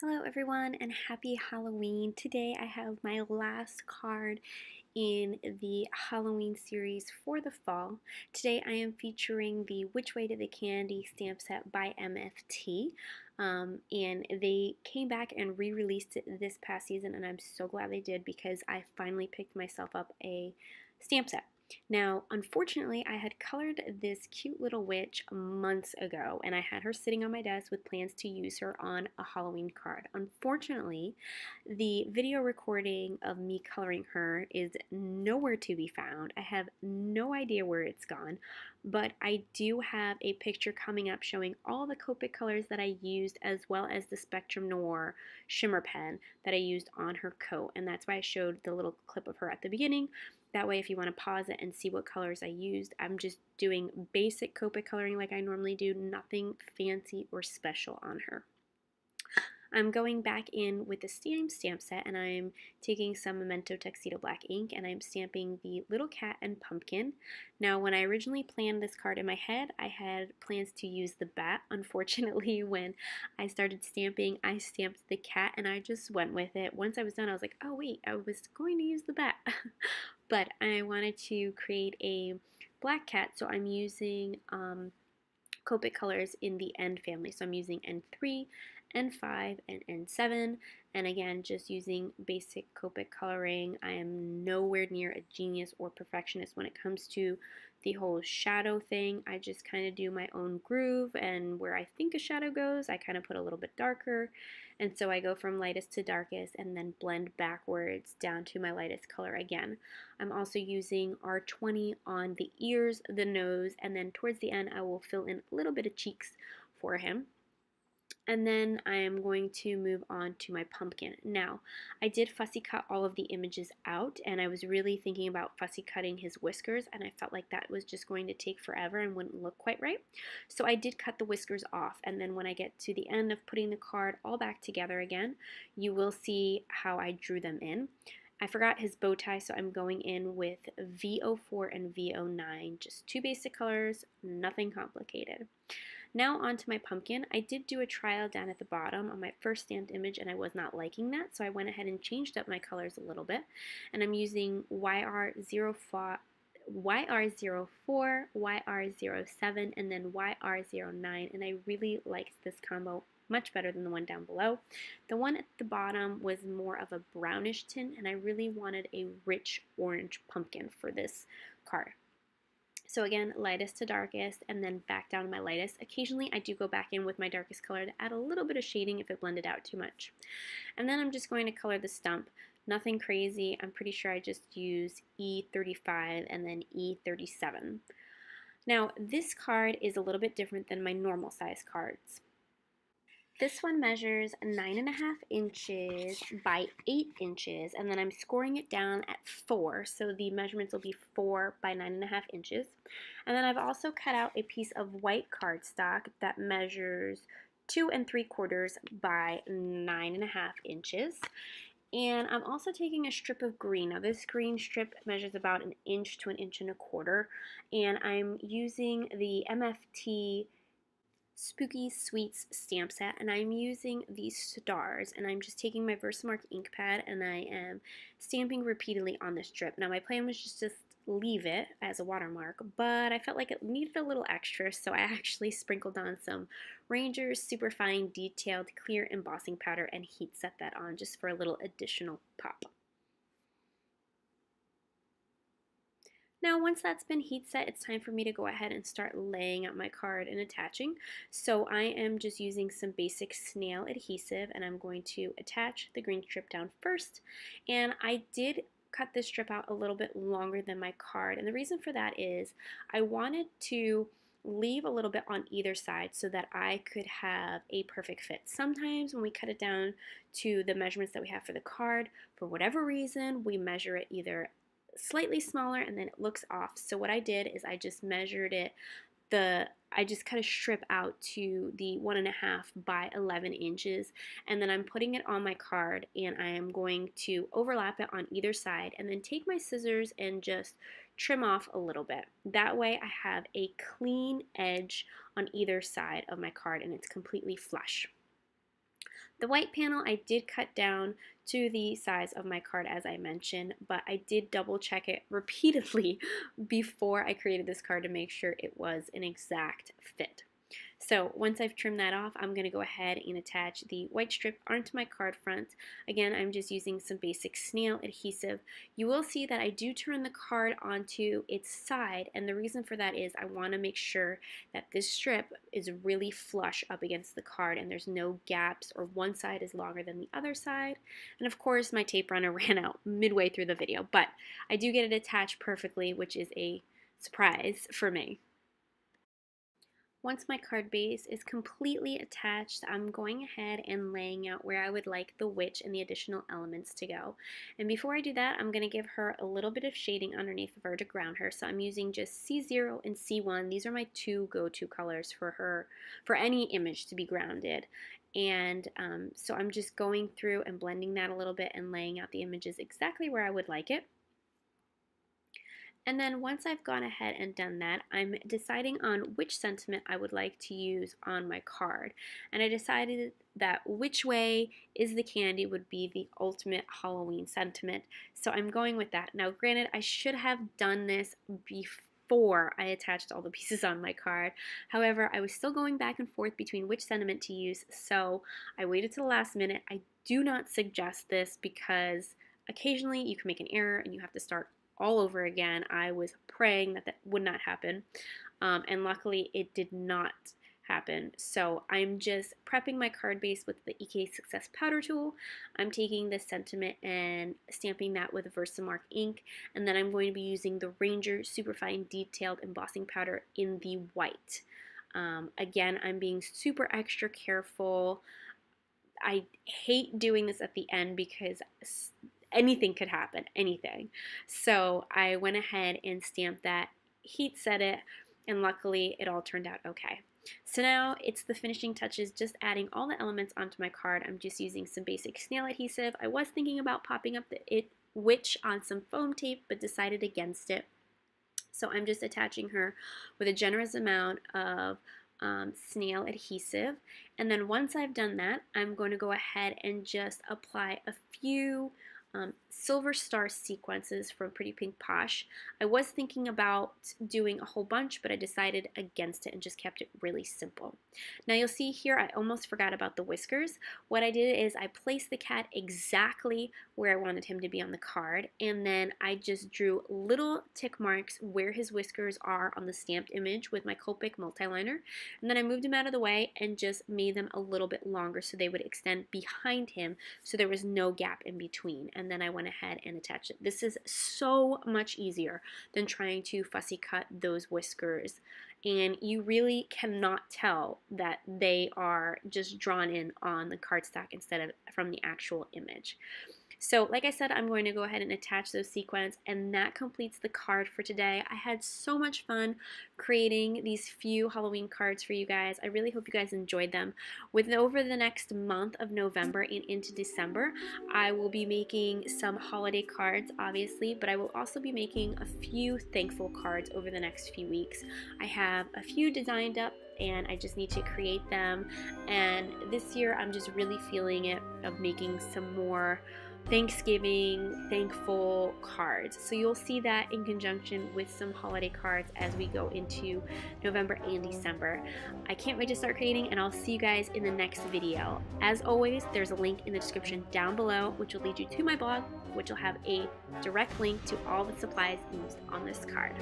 Hello everyone and happy Halloween. Today I have my last card in the Halloween series for the fall. Today I am featuring the Which Way to the Candy stamp set by MFT. And they came back and re-released it this past season, and I'm so glad they did because I finally picked myself up a stamp set. Now, unfortunately, I had colored this cute little witch months ago, and I had her sitting on my desk with plans to use her on a Halloween card. Unfortunately, the video recording of me coloring her is nowhere to be found. I have no idea where it's gone, but I do have a picture coming up showing all the Copic colors that I used, as well as the Spectrum Noir shimmer pen that I used on her coat, and that's why I showed the little clip of her at the beginning. That way, if you want to pause it and see what colors I used, I'm just doing basic Copic coloring like I normally do, nothing fancy or special on her. I'm going back in with the same stamp set, and I'm taking some Memento Tuxedo Black ink, and I'm stamping the little cat and pumpkin. Now, when I originally planned this card in my head, I had plans to use the bat. Unfortunately, when I started stamping, I stamped the cat, and I just went with it. Once I was done, I was like, oh wait, I was going to use the bat. But I wanted to create a black cat, so I'm using Copic colors in the N family. So I'm using N3, N5, and N7. And again, just using basic Copic coloring. I am nowhere near a genius or perfectionist when it comes to the whole shadow thing. I just kind of do my own groove, and where I think a shadow goes, I kind of put a little bit darker. And so I go from lightest to darkest and then blend backwards down to my lightest color again. I'm also using R20 on the ears, the nose, and then towards the end I will fill in a little bit of cheeks for him. And then I am going to move on to my pumpkin. Now, I did fussy cut all of the images out, and I was really thinking about fussy cutting his whiskers, and I felt like that was just going to take forever and wouldn't look quite right. So I did cut the whiskers off, and then when I get to the end of putting the card all back together again, you will see how I drew them in. I forgot his bow tie, so I'm going in with V04 and V09, just two basic colors, nothing complicated. Now onto my pumpkin. I did do a trial down at the bottom on my first stamped image, and I was not liking that, so I went ahead and changed up my colors a little bit. And I'm using YR04, YR07, and then YR09, and I really liked this combo much better than the one down below. The one at the bottom was more of a brownish tint, and I really wanted a rich orange pumpkin for this card. So again, lightest to darkest, and then back down to my lightest. Occasionally I do go back in with my darkest color to add a little bit of shading if it blended out too much. And then I'm just going to color the stump. Nothing crazy. I'm pretty sure I just use E35 and then E37. Now this card is a little bit different than my normal size cards. This one measures 9.5 inches by 8 inches, and then I'm scoring it down at 4, so the measurements will be 4 by 9.5 inches. And then I've also cut out a piece of white cardstock that measures 2 3/4 by 9.5 inches. And I'm also taking a strip of green. Now this green strip measures about 1 inch to 1 1/4 inches, and I'm using the MFT Spooky Sweets stamp set, and I'm using these stars, and I'm just taking my Versamark ink pad and I am stamping repeatedly on the strip. Now my plan was just to leave it as a watermark, but I felt like it needed a little extra, so I actually sprinkled on some Ranger's Superfine Detailed Clear Embossing Powder and heat set that on just for a little additional pop. Now once that's been heat set, it's time for me to go ahead and start laying out my card and attaching. So I am just using some basic snail adhesive, and I'm going to attach the green strip down first. And I did cut this strip out a little bit longer than my card, and the reason for that is I wanted to leave a little bit on either side so that I could have a perfect fit. Sometimes when we cut it down to the measurements that we have for the card, for whatever reason, we measure it either slightly smaller and then it looks off. So what I did is I just measured it, I just cut a strip out to the 1.5 by 11 inches, and then I'm putting it on my card, and I am going to overlap it on either side and then take my scissors and just trim off a little bit. That way I have a clean edge on either side of my card and it's completely flush. The white panel I did cut down to the size of my card as I mentioned, but I did double check it repeatedly before I created this card to make sure it was an exact fit. So once I've trimmed that off, I'm going to go ahead and attach the white strip onto my card front. Again, I'm just using some basic snail adhesive. You will see that I do turn the card onto its side, and the reason for that is I want to make sure that this strip is really flush up against the card and there's no gaps or one side is longer than the other side. And of course, my tape runner ran out midway through the video, but I do get it attached perfectly, which is a surprise for me. Once my card base is completely attached, I'm going ahead and laying out where I would like the witch and the additional elements to go. And before I do that, I'm going to give her a little bit of shading underneath of her to ground her. So I'm using just C0 and C1. These are my two go-to colors for her, for any image to be grounded. And so I'm just going through and blending that a little bit and laying out the images exactly where I would like it. And then once I've gone ahead and done that, I'm deciding on which sentiment I would like to use on my card. And I decided that which way is the candy would be the ultimate Halloween sentiment. So I'm going with that. Now granted, I should have done this before I attached all the pieces on my card. However, I was still going back and forth between which sentiment to use, so I waited to the last minute. I do not suggest this because occasionally you can make an error and you have to start all over again. I was praying that that would not happen, and luckily it did not happen. So I'm just prepping my card base with the EK Success powder tool. I'm taking this sentiment and stamping that with Versamark ink, and then I'm going to be using the Ranger Superfine Detailed Embossing Powder in the white. Again, I'm being super extra careful. I hate doing this at the end because anything could happen, anything. So I went ahead and stamped that, heat set it, and luckily it all turned out okay. So now it's the finishing touches, just adding all the elements onto my card. I'm just using some basic snail adhesive. I was thinking about popping up the witch on some foam tape, but decided against it. So I'm just attaching her with a generous amount of snail adhesive. And then once I've done that, I'm going to go ahead and just apply a few silver star sequences from Pretty Pink Posh. I was thinking about doing a whole bunch, but I decided against it and just kept it really simple. Now you'll see here I almost forgot about the whiskers. What I did is I placed the cat exactly where I wanted him to be on the card, and then I just drew little tick marks where his whiskers are on the stamped image with my Copic multiliner, and then I moved him out of the way and just made them a little bit longer so they would extend behind him so there was no gap in between. And then I went ahead and attached it. This is so much easier than trying to fussy cut those whiskers, and you really cannot tell that they are just drawn in on the cardstock instead of from the actual image. So like I said, I'm going to go ahead and attach those sequins, and that completes the card for today. I had so much fun creating these few Halloween cards for you guys. I really hope you guys enjoyed them. Over the next month of November and into December, I will be making some holiday cards, obviously, but I will also be making a few thankful cards over the next few weeks. I have a few designed up, and I just need to create them. And this year, I'm just really feeling it of making some more Thanksgiving, thankful cards. So you'll see that in conjunction with some holiday cards as we go into November and December. I can't wait to start creating, and I'll see you guys in the next video. As always, there's a link in the description down below which will lead you to my blog, which will have a direct link to all the supplies used on this card.